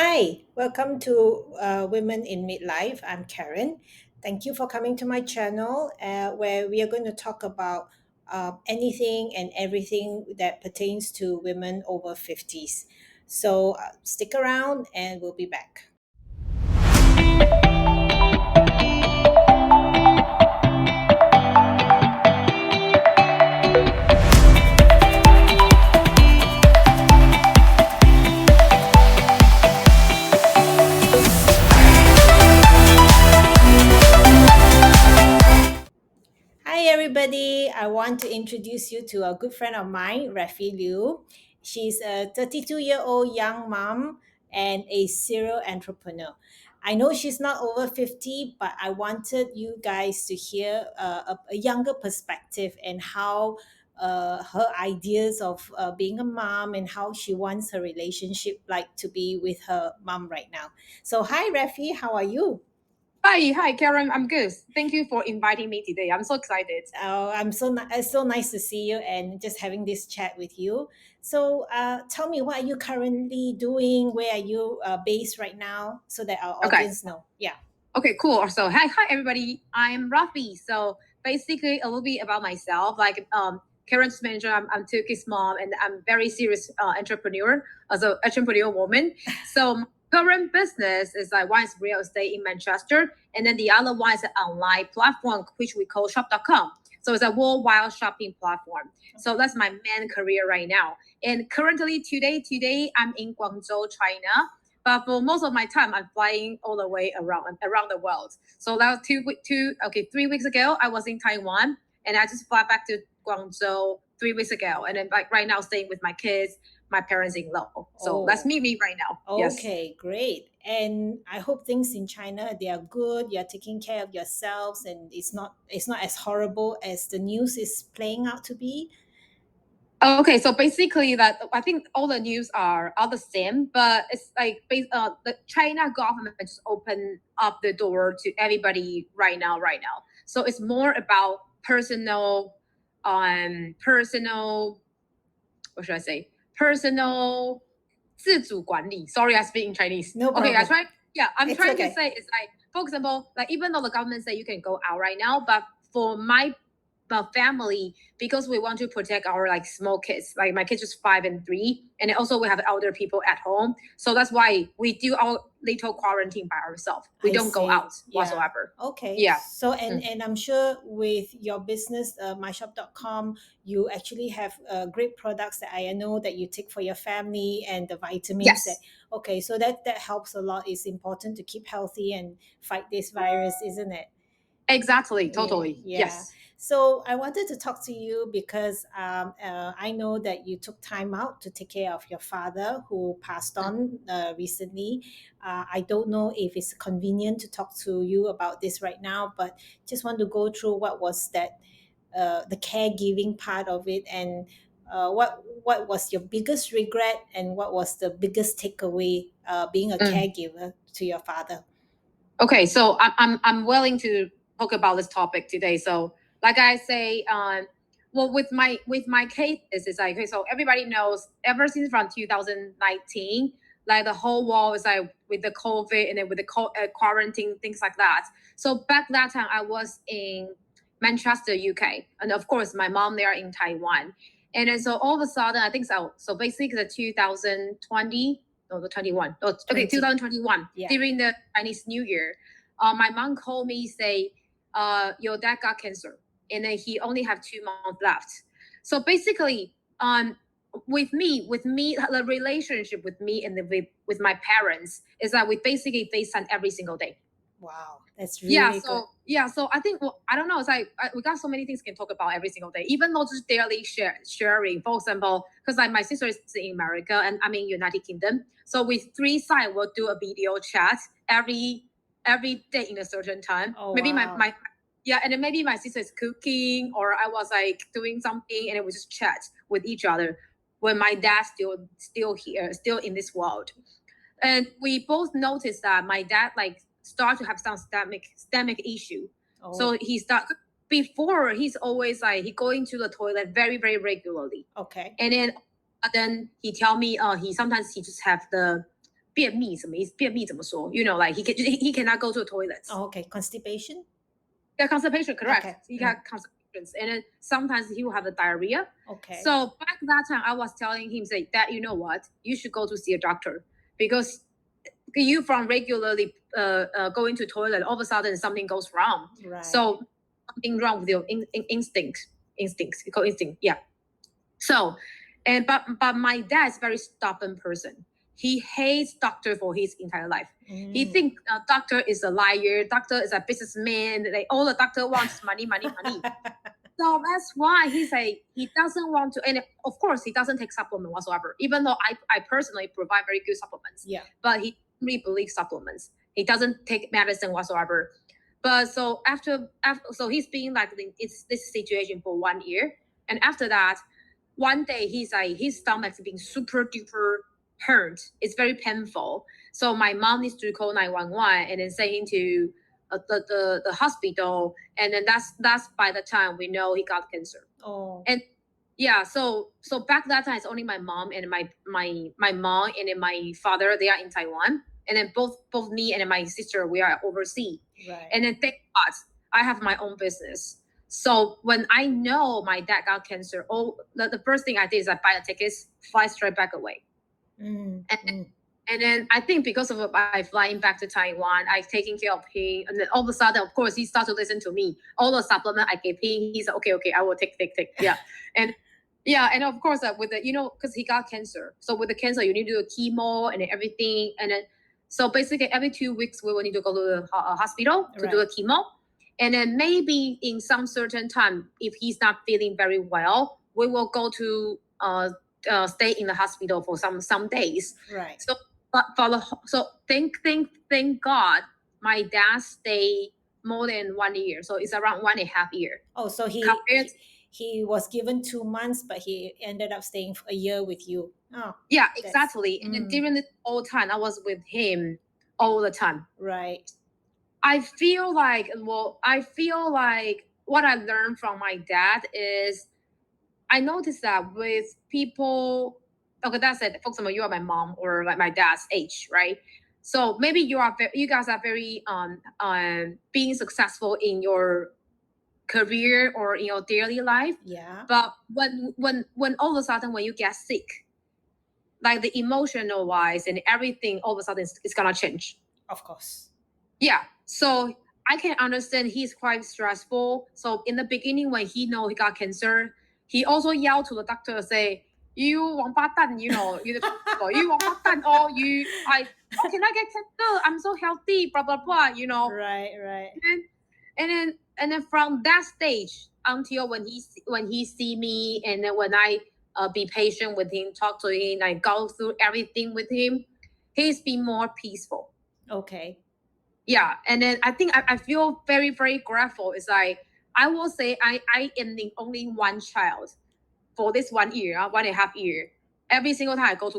Hi, welcome to Women in Midlife. I'm Karen. Thank you for coming to my channel where we are going to talk about anything and everything that pertains to women over 50s. So stick around and we'll be back. Hi, everybody. I want to introduce you to a good friend of mine, Raffy Liu. She's a 32-year-old young mom and a serial entrepreneur. I know she's not over 50, but I wanted you guys to hear a younger perspective and how her ideas of being a mom and how she wants her relationship like to be with her mom right now. So, hi, Raffy. How are you? Hi, Karen. I'm good. Thank you for inviting me today. I'm so excited. Oh, it's so nice to see you and just having this chat with you. So, tell me, what are you currently doing? Where are you based right now, so that our Okay. audience know? Yeah. Okay, cool. So, hi, everybody. I'm Rafi. So, basically, a little bit about myself. Karen just mentioned, I'm Turkish mom, and I'm very serious entrepreneur as an entrepreneur woman. So, my current business is like one is real estate in Manchester, and then the other one is an online platform which we call shop.com. So it's a worldwide shopping platform. So that's my main career right now. And currently, today I'm in Guangzhou, China. But for most of my time, I'm flying all the way around the world. So that was 3 weeks ago, I was in Taiwan, and I just fly back to Guangzhou 3 weeks ago, and then like right now, staying with my kids, my parents-in-law. So that's Oh, me right now. Yes. okay, great. And I hope things in China they are good. You're taking care of yourselves, and it's not as horrible as the news is playing out to be. Okay, so basically, that I think all the news are the same, but it's like the China government just opened up the door to everybody right now, right now. So it's more about personal, what should I say? Personal 自主管理. Sorry, I speak in Chinese. No Okay, problem. I'm It's trying to okay. say it's like, for example, like even though the government say you can go out right now, but for my family, because we want to protect our like small kids, like my kids just 5 and 3, and also we have elder people at home, so that's why we do our little quarantine by ourselves. We I don't go see. out Yeah. whatsoever. Okay. Yeah. So and I'm sure with your business, myshop.com, you actually have great products that I know that you take for your family and the vitamins that Yes. okay, so that helps a lot. It's important to keep healthy and fight this virus, isn't it? Exactly. Totally. Yeah. Yes. So I wanted to talk to you because I know that you took time out to take care of your father who passed on recently. I don't know if it's convenient to talk to you about this right now, but just want to go through what was that the caregiving part of it and what was your biggest regret and what was the biggest takeaway being a caregiver to your father. Okay, so I'm willing to talk about this topic today. So, like I say, well, with my case is like, okay, so everybody knows ever since from 2019, like the whole world is like with the COVID and then with the quarantine things like that. So back that time, I was in Manchester, UK, and of course my mom there in Taiwan, and then so all of a sudden, I think so. So basically, the 2020, no, the 21, oh, okay, 2021 Yeah. during the Chinese New Year, my mom called me say, your dad got cancer, and then he only have 2 months left. So basically, with me, the relationship with me and with my parents is that we basically FaceTime every single day. Wow, that's Yeah, really good. so I think, well, I don't know. It's like we got so many things we can talk about every single day, even though just daily sharing. For example, because like my sister is in America and I'm in United Kingdom, so with three sides we'll do a video chat every day in a certain time. Oh, Maybe wow. my yeah, and then maybe my sister is cooking or I was like doing something, and then we just chat with each other when my dad's still here, still in this world. And we both noticed that my dad like start to have some stomach issue. Oh. So he start before, he's always like he going to the toilet very very regularly, Okay. and then he tell me he sometimes he just have the 便秘什么意思？便秘怎么说？ You know, like he cannot go to the toilets. Oh, okay. Constipation? Yeah, constipation, correct. Okay. He got constipations, and then sometimes he will have the diarrhea. Okay. So back that time, I was telling him, say, that you know what, you should go to see a doctor, because you from regularly going to toilet, all of a sudden something goes wrong. Right. So something wrong with your instincts. You call instinct, yeah. So, but my dad is a very stubborn person. He hates doctor for his entire life. He thinks doctor is a liar. Doctor is a businessman. Like, all the doctor wants money, money, money. So that's why he doesn't want to, and of course he doesn't take supplement whatsoever. Even though I personally provide very good supplements, Yeah. but he really believes supplements. He doesn't take medicine whatsoever. But so after so he's been like it's this situation for 1 year, and after that, one day he's like his stomach's being super duper hurt. It's very painful. So my mom needs to call 911 and then say into the hospital, and then that's by the time we know he got cancer. Oh. And yeah, so back that time it's only my mom and my mom and then my father, they are in Taiwan, and then both me and my sister, we are overseas. Right. And then thank God I have my own business. So when I know my dad got cancer, the first thing I did is I buy the tickets, fly straight back away. And then I think because of my flying back to Taiwan, I taking care of him, and then all of a sudden, of course, he started to listen to me. All the supplement I gave him, he's like, okay, I will take. Yeah, and of course, with the because he got cancer, so with the cancer you need to do a chemo and everything, and then so basically every 2 weeks we will need to go to the hospital to do a chemo, and then maybe in some certain time, if he's not feeling very well, we will go to stay in the hospital for some days. Right. So thank God my dad stayed more than 1 year, so it's around 1.5 year. Oh, so he was given 2 months, but he ended up staying for a year with you. Oh, yeah, exactly. And then during this whole time, I was with him all the time. Right. I feel like what I learned from my dad is I noticed that with people, okay, that's it. For example, you are my mom or like my dad's age, right? So maybe you guys are very being successful in your career or in your daily life. Yeah. But when all of a sudden when you get sick, like the emotional wise and everything, all of a sudden it's gonna change. Of course. Yeah. So I can understand he's quite stressful. So in the beginning, when he know he got cancer, he also yelled to the doctor, say, "You 王八蛋, you know, you 王八蛋, or how can I get cancer? I'm so healthy, blah blah blah, you know." Right. And then from that stage until when he see me, and then when I be patient with him, talk to him, I go through everything with him, he's been more peaceful. Okay. Yeah, and then I think I feel very very grateful. It's like I will say I am the only one child for this 1 year, 1.5 year. Every single time I go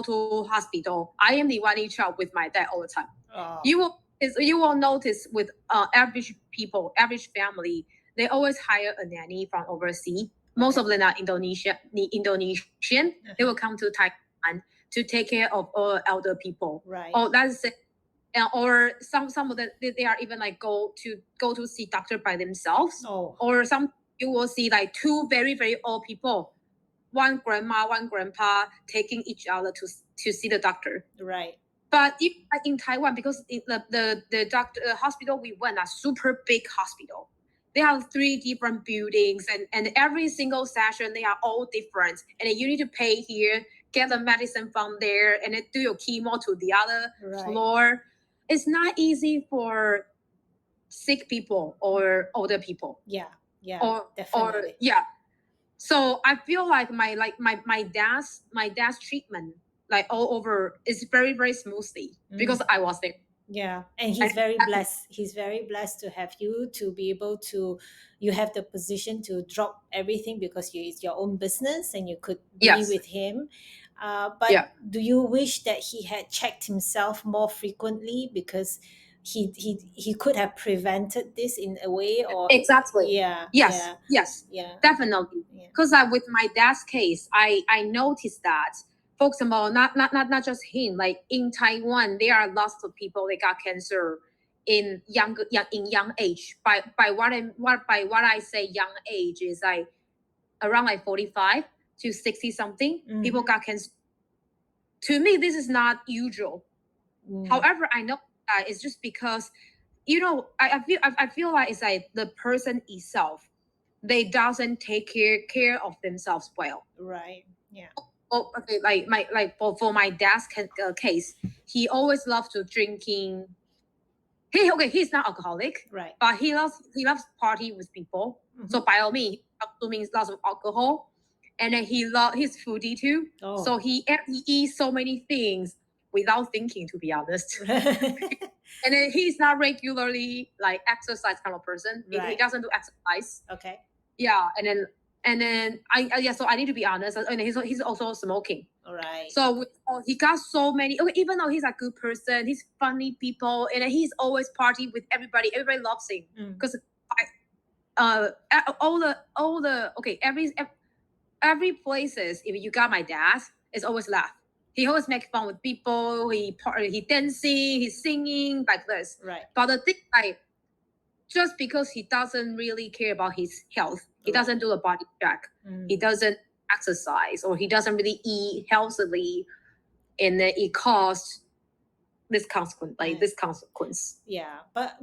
to hospital, I am the only child with my dad all the time. Oh. You will notice with average people, average family, they always hire a nanny from overseas. Most of them are Indonesian. They will come to Taiwan to take care of all elder people. Right. Oh, that's it. Or some of them, they are even like go to see doctor by themselves. Oh. Or some you will see like two very very old people, one grandma, one grandpa, taking each other to see the doctor. Right. But if, in Taiwan, because the hospital we went a super big hospital, they have 3 different buildings, and every single session they are all different, and then you need to pay here, get the medicine from there, and then do your chemo to the other floor. It's not easy for sick people or older people. Yeah. Definitely. Yeah. So I feel like my dad's treatment like all over is very very smoothly because I was there. Yeah, and he's very blessed. He's very blessed to have you, to be able to, you have the position to drop everything because it's your own business and you could be with him. But do you wish that he had checked himself more frequently, because he could have prevented this in a way? Or exactly. Yes, definitely. Because with my dad's case, I noticed that, for example, not just him. Like in Taiwan, there are lots of people that got cancer in young age. By what I say young age is like around like 45 to 60 something. People got cancer. To me, this is not usual. However, I know that it's just because I feel like it's like the person itself, they doesn't take care of themselves well. Right. Yeah. Oh, okay. For my dad's case, he always loved to drinking. He's not alcoholic, Right. but he loves party with people. So by all means, consuming lots of alcohol, and then he's foodie too. Oh. So he eats so many things without thinking, to be honest. And then he's not regularly like exercise kind of person. He Right. doesn't do exercise. Okay. Yeah, and then so I need to be honest. And he's also smoking. All right. So he got so many. Okay, even though he's a good person, he's funny people, and he's always party with everybody. Everybody loves him because all the okay every places. If you got my dad, it's always laugh. He always make fun with people. He dancing, he's singing like this. Right. But the thing, like, just because he doesn't really care about his health, he doesn't do a body check, he doesn't exercise, or he doesn't really eat healthily, and then it caused this consequence. Yeah, but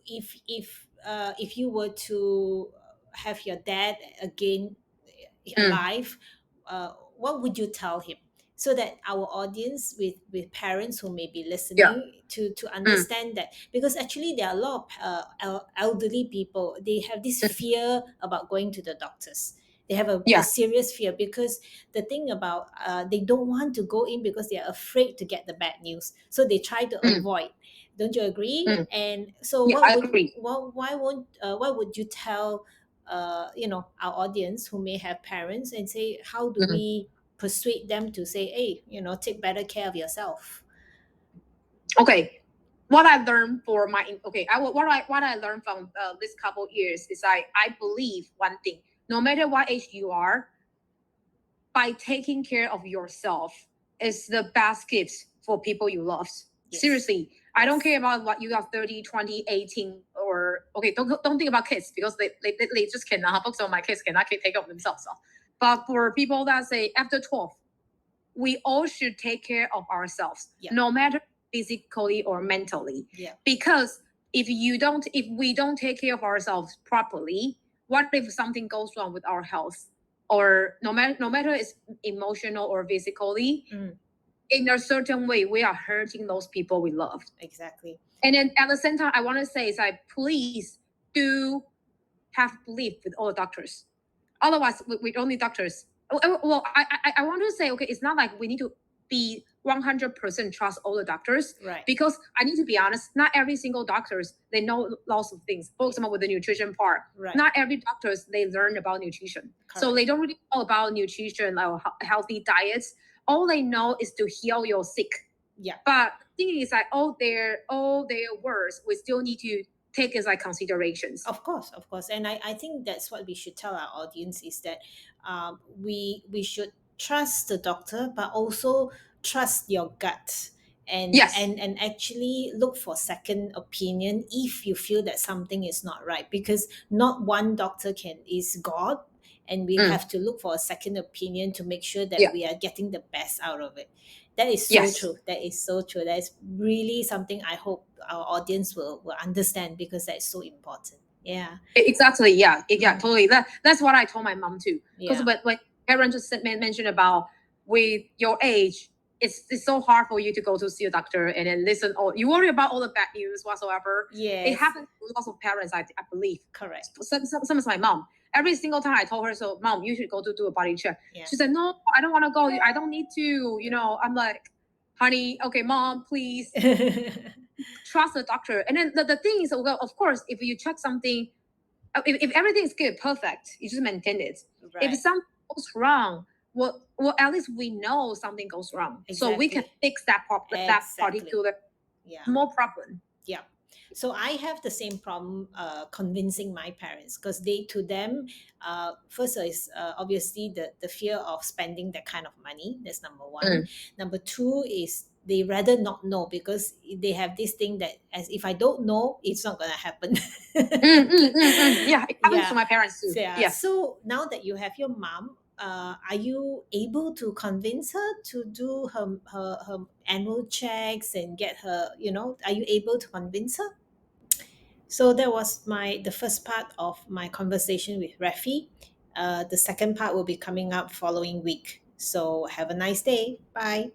if you were to have your dad again alive, what would you tell him, so that our audience with parents who may be listening to understand that, because actually there are a lot of elderly people, they have this fear about going to the doctors. They have a serious fear, because the thing about they don't want to go in because they are afraid to get the bad news, so they try to avoid. Don't you agree? And so Yeah, I agree. why would you tell our audience who may have parents, and say, how do we persuade them to say, hey, take better care of yourself? Okay, what I learned for my what I learned from this couple years is I believe one thing: no matter what age you are, by taking care of yourself is the best gift for people you love. Yes. Seriously, I don't care about what you are 30, 20, 18, or okay, don't think about kids, because they just cannot. So my kids cannot take care of themselves. But for people that say after 12, we all should take care of ourselves, no matter physically or mentally. Yeah. Because if we don't take care of ourselves properly, what if something goes wrong with our health? Or no matter it's emotional or physically, in a certain way, we are hurting those people we love. Exactly. And then at the same time, I want to say is please do have belief with all the doctors. Otherwise, with only doctors. Well, I want to say, okay, it's not like we need to be 100% trust all the doctors. Right. Because I need to be honest, not every single doctors, they know lots of things. For example, with the nutrition part, Right. not every doctors, they learn about nutrition. Correct. So they don't really know about nutrition or healthy diets. All they know is to heal your sick. Yeah. But the thing is, like, all their words, we still need to take as like considerations. Of course, and I think that's what we should tell our audience, is that we should trust the doctor, but also trust your gut, and Yes. and actually look for second opinion if you feel that something is not right, because not one doctor is God, and we have to look for a second opinion to make sure that we are getting the best out of it. That is so true. That is so true. That is really something I hope our audience will understand, because that is so important. Yeah. Exactly. Yeah. Totally. That's what I told my mom too. Because Yeah. when Karen just mentioned about with your age, it's so hard for you to go to see a doctor and then listen. Or you worry about all the bad news whatsoever. Yes. It happens to lots of parents, I believe. Correct. Some is my mom. Every single time I told her, so mom, you should go to do a body check. Yeah. She said, no, I don't want to go. I don't need to. I'm like, honey, okay, mom, please trust the doctor. And then the thing is, well, of course, if you check something, if everything is good, perfect, you just maintain it. Right. If something goes wrong, well, at least we know something goes wrong, so we can fix that particular small problem. Yeah. So I have the same problem convincing my parents, because they, to them, first is obviously the fear of spending that kind of money. That's number one. Mm. Number two is they rather not know, because they have this thing that, as if I don't know, it's not gonna happen. Yeah, it happens to Yeah. my parents too. So, yeah. Yes. So now that you have your mom, are you able to convince her to do her annual checks and get her, are you able to convince her? So that was the first part of my conversation with Rafi. The second part will be coming up following week. So have a nice day. Bye.